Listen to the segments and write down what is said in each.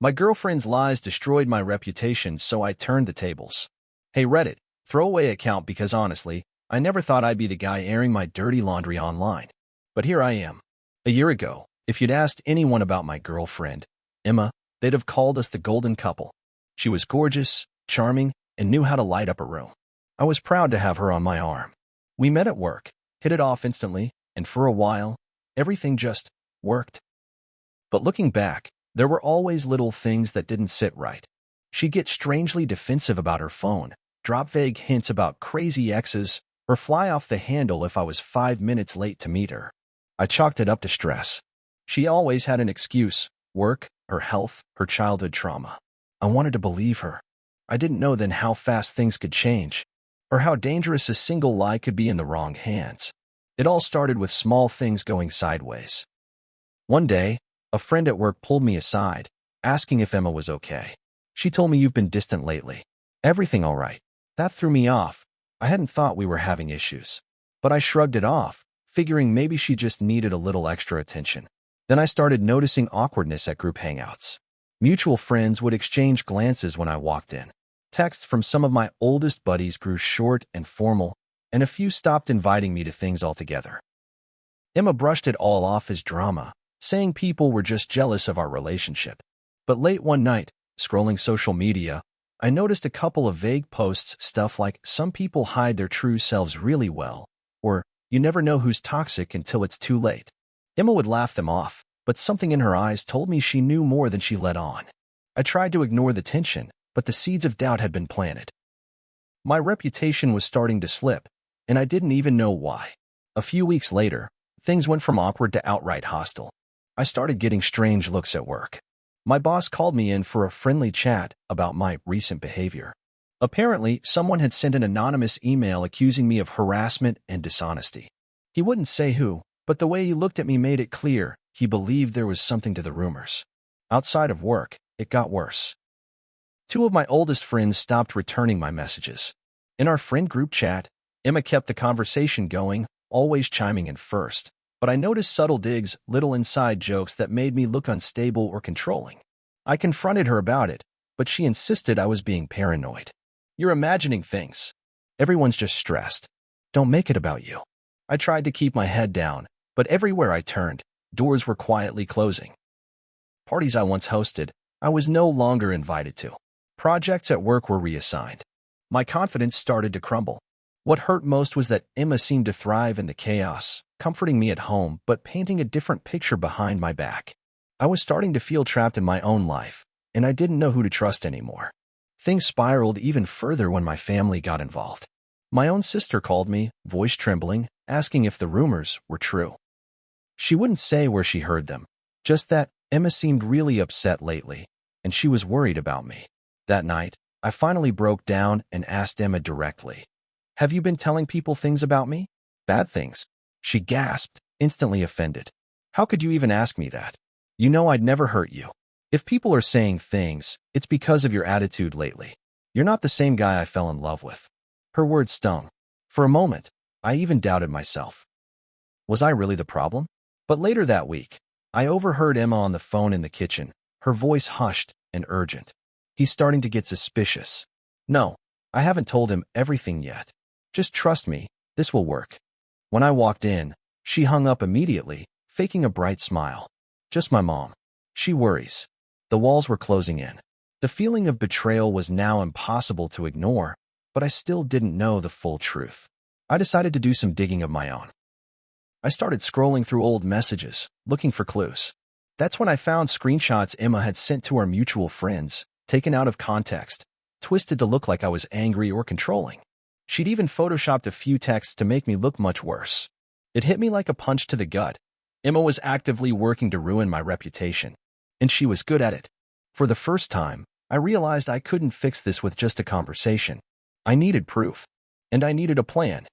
My girlfriend's lies destroyed my reputation, so I turned the tables. Hey Reddit, throwaway account because honestly, I never thought I'd be the guy airing my dirty laundry online. But here I am. A year ago, if you'd asked anyone about my girlfriend, Emma, they'd have called us the golden couple. She was gorgeous, charming, and knew how to light up a room. I was proud to have her on my arm. We met at work, hit it off instantly, and for a while, everything just worked. But looking back, there were always little things that didn't sit right. She'd get strangely defensive about her phone, drop vague hints about crazy exes, or fly off the handle if I was 5 minutes late to meet her. I chalked it up to stress. She always had an excuse: work, her health, her childhood trauma. I wanted to believe her. I didn't know then how fast things could change, or how dangerous a single lie could be in the wrong hands. It all started with small things going sideways. One day, a friend at work pulled me aside, asking if Emma was okay. She told me, "You've been distant lately. Everything all right?" That threw me off. I hadn't thought we were having issues. But I shrugged it off, figuring maybe she just needed a little extra attention. Then I started noticing awkwardness at group hangouts. Mutual friends would exchange glances when I walked in. Texts from some of my oldest buddies grew short and formal, and a few stopped inviting me to things altogether. Emma brushed it all off as drama, saying people were just jealous of our relationship. But late one night, scrolling social media, I noticed a couple of vague posts, stuff like "some people hide their true selves really well," or "you never know who's toxic until it's too late." Emma would laugh them off, but something in her eyes told me she knew more than she let on. I tried to ignore the tension, but the seeds of doubt had been planted. My reputation was starting to slip, and I didn't even know why. A few weeks later, things went from awkward to outright hostile. I started getting strange looks at work. My boss called me in for a friendly chat about my recent behavior. Apparently, someone had sent an anonymous email accusing me of harassment and dishonesty. He wouldn't say who, but the way he looked at me made it clear he believed there was something to the rumors. Outside of work, it got worse. Two of my oldest friends stopped returning my messages. In our friend group chat, Emma kept the conversation going, always chiming in first. But I noticed subtle digs, little inside jokes that made me look unstable or controlling. I confronted her about it, but she insisted I was being paranoid. "You're imagining things. Everyone's just stressed. Don't make it about you." I tried to keep my head down, but everywhere I turned, doors were quietly closing. Parties I once hosted, I was no longer invited to. Projects at work were reassigned. My confidence started to crumble. What hurt most was that Emma seemed to thrive in the chaos, comforting me at home but painting a different picture behind my back. I was starting to feel trapped in my own life, and I didn't know who to trust anymore. Things spiraled even further when my family got involved. My own sister called me, voice trembling, asking if the rumors were true. She wouldn't say where she heard them, just that Emma seemed really upset lately, and she was worried about me. That night, I finally broke down and asked Emma directly, "Have you been telling people things about me? Bad things?" She gasped, instantly offended. "How could you even ask me that? You know I'd never hurt you. If people are saying things, it's because of your attitude lately. You're not the same guy I fell in love with." Her words stung. For a moment, I even doubted myself. Was I really the problem? But later that week, I overheard Emma on the phone in the kitchen, her voice hushed and urgent. "He's starting to get suspicious. No, I haven't told him everything yet. Just trust me, this will work." When I walked in, she hung up immediately, faking a bright smile. "Just my mom. She worries." The walls were closing in. The feeling of betrayal was now impossible to ignore, but I still didn't know the full truth. I decided to do some digging of my own. I started scrolling through old messages, looking for clues. That's when I found screenshots Emma had sent to our mutual friends, taken out of context, twisted to look like I was angry or controlling. She'd even photoshopped a few texts to make me look much worse. It hit me like a punch to the gut. Emma was actively working to ruin my reputation, and she was good at it. For the first time, I realized I couldn't fix this with just a conversation. I needed proof, and I needed a plan.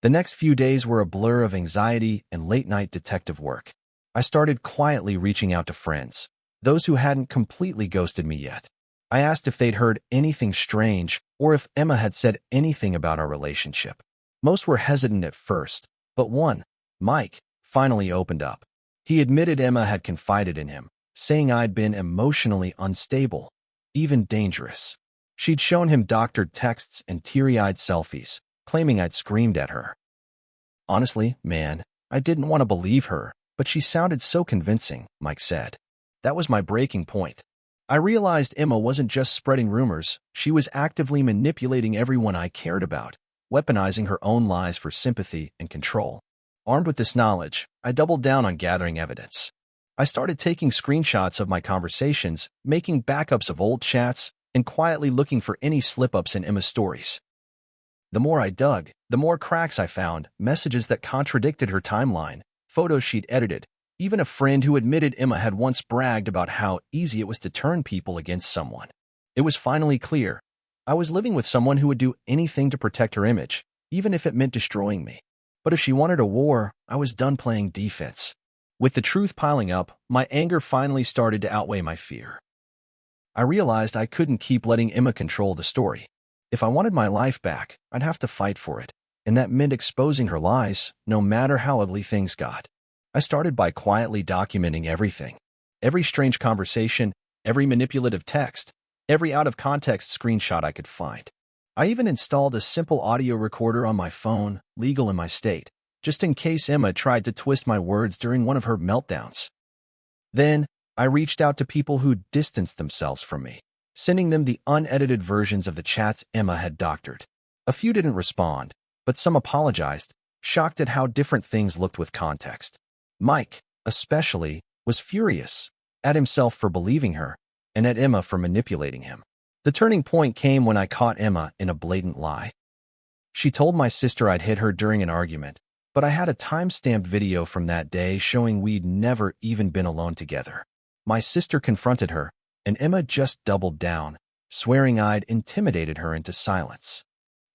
The next few days were a blur of anxiety and late-night detective work. I started quietly reaching out to friends, those who hadn't completely ghosted me yet. I asked if they'd heard anything strange or if Emma had said anything about our relationship. Most were hesitant at first, but one, Mike, finally opened up. He admitted Emma had confided in him, saying I'd been emotionally unstable, even dangerous. She'd shown him doctored texts and teary-eyed selfies, claiming I'd screamed at her. Honestly, man, I didn't want to believe her, but she sounded so convincing, Mike said. That was my breaking point. I realized Emma wasn't just spreading rumors, she was actively manipulating everyone I cared about, weaponizing her own lies for sympathy and control. Armed with this knowledge, I doubled down on gathering evidence. I started taking screenshots of my conversations, making backups of old chats, and quietly looking for any slip-ups in Emma's stories. The more I dug, the more cracks I found, messages that contradicted her timeline, photos she'd edited, even a friend who admitted Emma had once bragged about how easy it was to turn people against someone. It was finally clear. I was living with someone who would do anything to protect her image, even if it meant destroying me. But if she wanted a war, I was done playing defense. With the truth piling up, my anger finally started to outweigh my fear. I realized I couldn't keep letting Emma control the story. If I wanted my life back, I'd have to fight for it, and that meant exposing her lies, no matter how ugly things got. I started by quietly documenting everything. Every strange conversation, every manipulative text, every out-of-context screenshot I could find. I even installed a simple audio recorder on my phone, legal in my state, just in case Emma tried to twist my words during one of her meltdowns. Then, I reached out to people who distanced themselves from me, sending them the unedited versions of the chats Emma had doctored. A few didn't respond, but some apologized, shocked at how different things looked with context. Mike, especially, was furious at himself for believing her, and at Emma for manipulating him. The turning point came when I caught Emma in a blatant lie. She told my sister I'd hit her during an argument, but I had a time-stamped video from that day showing we'd never even been alone together. My sister confronted her, and Emma just doubled down, swearing I'd intimidated her into silence.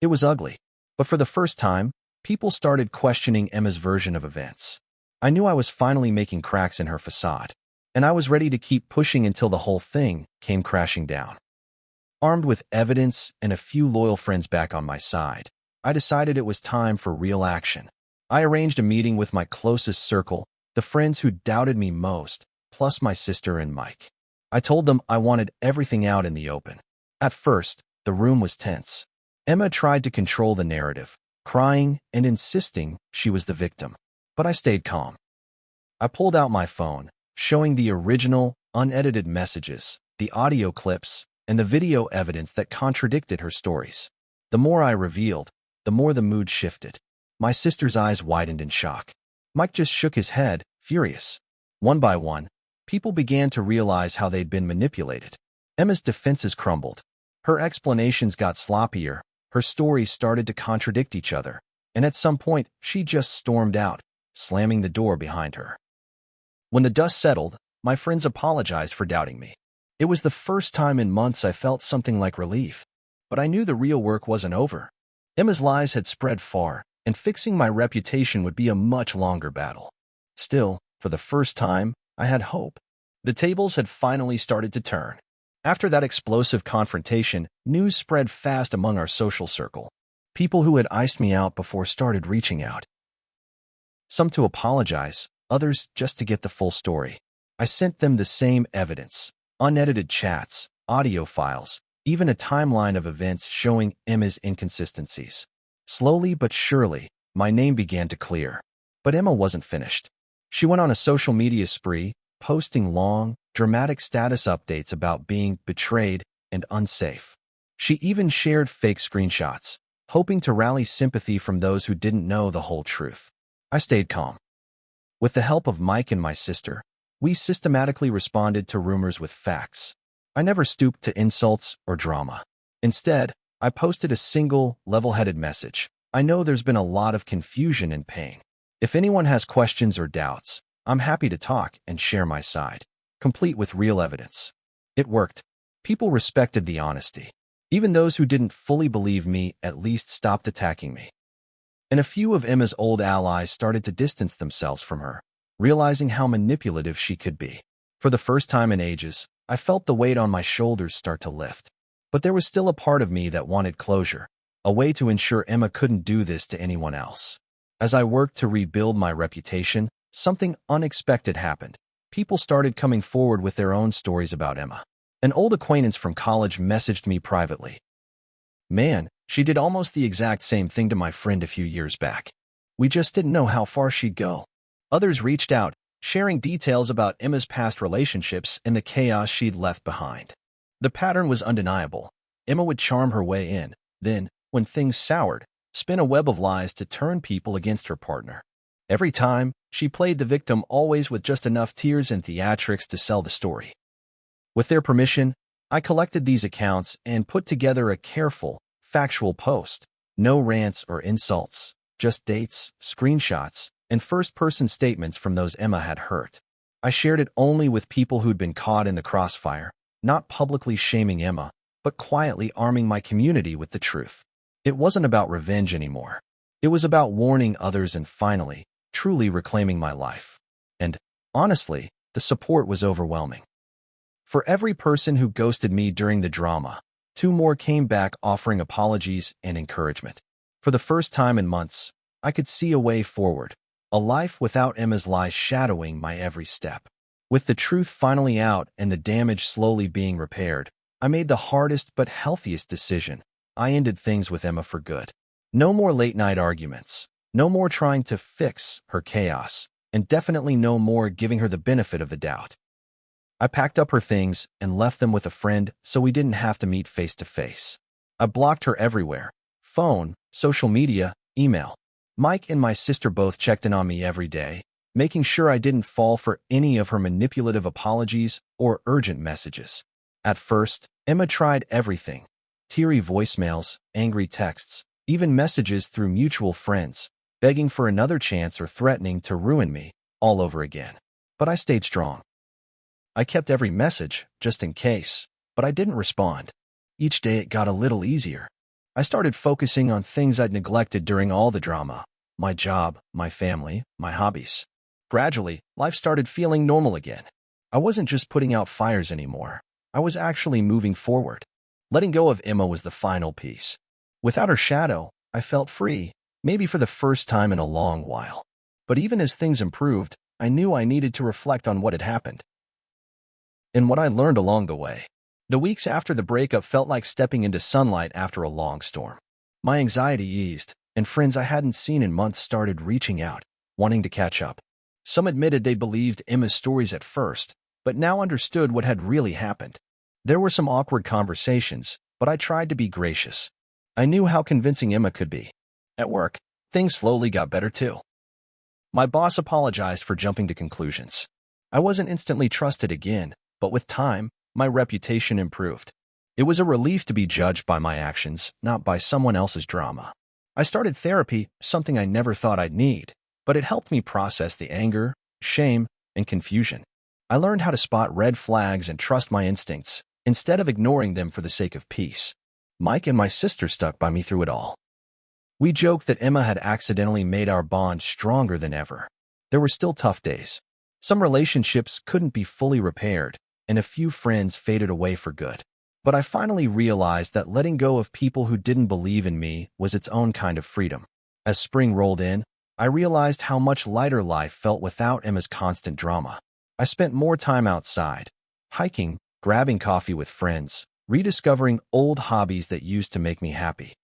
It was ugly, but for the first time, people started questioning Emma's version of events. I knew I was finally making cracks in her facade, and I was ready to keep pushing until the whole thing came crashing down. Armed with evidence and a few loyal friends back on my side, I decided it was time for real action. I arranged a meeting with my closest circle, the friends who doubted me most, plus my sister and Mike. I told them I wanted everything out in the open. At first, the room was tense. Emma tried to control the narrative, crying and insisting she was the victim. But I stayed calm. I pulled out my phone, showing the original, unedited messages, the audio clips, and the video evidence that contradicted her stories. The more I revealed, the more the mood shifted. My sister's eyes widened in shock. Mike just shook his head, furious. One by one, people began to realize how they'd been manipulated. Emma's defenses crumbled. Her explanations got sloppier, her stories started to contradict each other, and at some point, she just stormed out, slamming the door behind her. When the dust settled, my friends apologized for doubting me. It was the first time in months I felt something like relief. But I knew the real work wasn't over. Emma's lies had spread far, and fixing my reputation would be a much longer battle. Still, for the first time, I had hope. The tables had finally started to turn. After that explosive confrontation, news spread fast among our social circle. People who had iced me out before started reaching out. Some to apologize, others just to get the full story. I sent them the same evidence, unedited chats, audio files, even a timeline of events showing Emma's inconsistencies. Slowly but surely, my name began to clear. But Emma wasn't finished. She went on a social media spree, posting long, dramatic status updates about being betrayed and unsafe. She even shared fake screenshots, hoping to rally sympathy from those who didn't know the whole truth. I stayed calm. With the help of Mike and my sister, we systematically responded to rumors with facts. I never stooped to insults or drama. Instead, I posted a single, level-headed message. I know there's been a lot of confusion and pain. If anyone has questions or doubts, I'm happy to talk and share my side, complete with real evidence. It worked. People respected the honesty. Even those who didn't fully believe me at least stopped attacking me. And a few of Emma's old allies started to distance themselves from her, realizing how manipulative she could be. For the first time in ages, I felt the weight on my shoulders start to lift. But there was still a part of me that wanted closure, a way to ensure Emma couldn't do this to anyone else. As I worked to rebuild my reputation, something unexpected happened. people started coming forward with their own stories about Emma. An old acquaintance from college messaged me privately. "Man, she did almost the exact same thing to my friend a few years back. We just didn't know how far she'd go." Others reached out, sharing details about Emma's past relationships and the chaos she'd left behind. The pattern was undeniable. Emma would charm her way in, then, when things soured, spin a web of lies to turn people against her partner. Every time, she played the victim, always with just enough tears and theatrics to sell the story. With their permission, I collected these accounts and put together a careful, factual post. No rants or insults, just dates, screenshots, and first-person statements from those Emma had hurt. I shared it only with people who'd been caught in the crossfire, not publicly shaming Emma, but quietly arming my community with the truth. It wasn't about revenge anymore. It was about warning others and finally, truly reclaiming my life. And, honestly, the support was overwhelming. For every person who ghosted me during the drama, 2 more came back offering apologies and encouragement. For the first time in months, I could see a way forward, a life without Emma's lies shadowing my every step. With the truth finally out and the damage slowly being repaired, I made the hardest but healthiest decision. I ended things with Emma for good. No more late-night arguments, no more trying to fix her chaos, and definitely no more giving her the benefit of the doubt. I packed up her things and left them with a friend so we didn't have to meet face to face. I blocked her everywhere: phone, social media, email. Mike and my sister both checked in on me every day, making sure I didn't fall for any of her manipulative apologies or urgent messages. At first, Emma tried everything: teary voicemails, angry texts, even messages through mutual friends, begging for another chance or threatening to ruin me all over again. But I stayed strong. I kept every message, just in case, but I didn't respond. Each day it got a little easier. I started focusing on things I'd neglected during all the drama: my job, my family, my hobbies. Gradually, life started feeling normal again. I wasn't just putting out fires anymore. I was actually moving forward. Letting go of Emma was the final piece. Without her shadow, I felt free, maybe for the first time in a long while. But even as things improved, I knew I needed to reflect on what had happened and what I learned along the way. The weeks after the breakup felt like stepping into sunlight after a long storm. My anxiety eased, and friends I hadn't seen in months started reaching out, wanting to catch up. Some admitted they believed Emma's stories at first, but now understood what had really happened. There were some awkward conversations, but I tried to be gracious. I knew how convincing Emma could be. At work, things slowly got better too. My boss apologized for jumping to conclusions. I wasn't instantly trusted again, but with time, my reputation improved. It was a relief to be judged by my actions, not by someone else's drama. I started therapy, something I never thought I'd need, but it helped me process the anger, shame, and confusion. I learned how to spot red flags and trust my instincts, instead of ignoring them for the sake of peace. Mike and my sister stuck by me through it all. We joked that Emma had accidentally made our bond stronger than ever. There were still tough days. Some relationships couldn't be fully repaired, and a few friends faded away for good. But I finally realized that letting go of people who didn't believe in me was its own kind of freedom. As spring rolled in, I realized how much lighter life felt without Emma's constant drama. I spent more time outside, hiking, grabbing coffee with friends, rediscovering old hobbies that used to make me happy.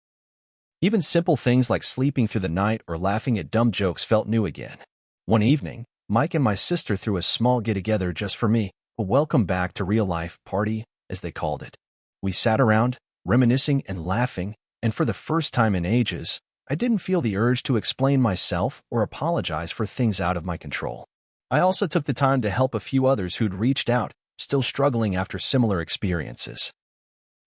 Even simple things like sleeping through the night or laughing at dumb jokes felt new again. One evening, Mike and my sister threw a small get-together just for me, a welcome back to real life party, as they called it. We sat around, reminiscing and laughing, and for the first time in ages, I didn't feel the urge to explain myself or apologize for things out of my control. I also took the time to help a few others who'd reached out, still struggling after similar experiences.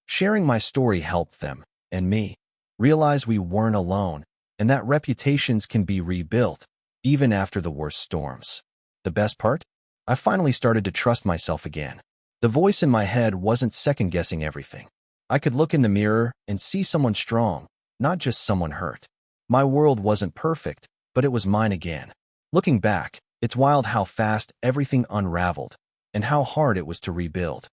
Sharing my story helped them, and me, realize we weren't alone, and that reputations can be rebuilt, even after the worst storms. The best part? I finally started to trust myself again. The voice in my head wasn't second-guessing everything. I could look in the mirror and see someone strong, not just someone hurt. My world wasn't perfect, but it was mine again. Looking back, it's wild how fast everything unraveled, and how hard it was to rebuild.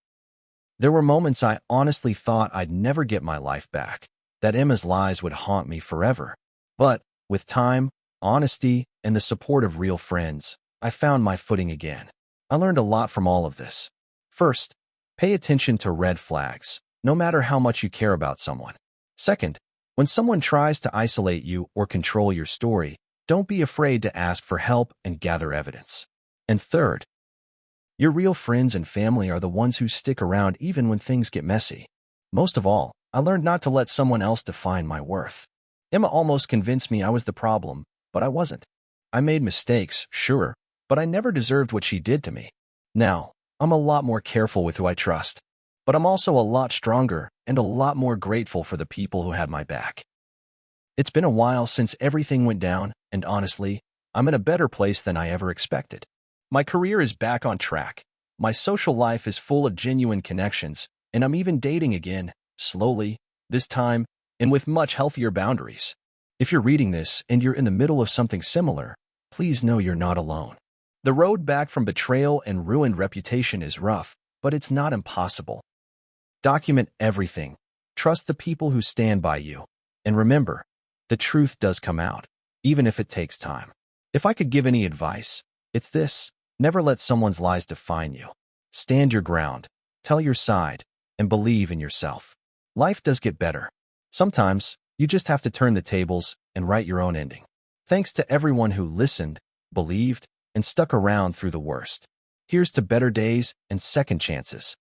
There were moments I honestly thought I'd never get my life back, that Emma's lies would haunt me forever. But, with time, honesty, and the support of real friends, I found my footing again. I learned a lot from all of this. First, pay attention to red flags, no matter how much you care about someone. Second, when someone tries to isolate you or control your story, don't be afraid to ask for help and gather evidence. And third, your real friends and family are the ones who stick around even when things get messy. Most of all, I learned not to let someone else define my worth. Emma almost convinced me I was the problem, but I wasn't. I made mistakes, sure, but I never deserved what she did to me. Now, I'm a lot more careful with who I trust, but I'm also a lot stronger and a lot more grateful for the people who had my back. It's been a while since everything went down, and honestly, I'm in a better place than I ever expected. My career is back on track. My social life is full of genuine connections, and I'm even dating again, slowly, this time, and with much healthier boundaries. If you're reading this and you're in the middle of something similar, please know you're not alone. The road back from betrayal and ruined reputation is rough, but it's not impossible. Document everything. Trust the people who stand by you. And remember, the truth does come out, even if it takes time. If I could give any advice, it's this: never let someone's lies define you. Stand your ground, tell your side, and believe in yourself. Life does get better. Sometimes, you just have to turn the tables and write your own ending. Thanks to everyone who listened, believed, and stuck around through the worst. Here's to better days and second chances.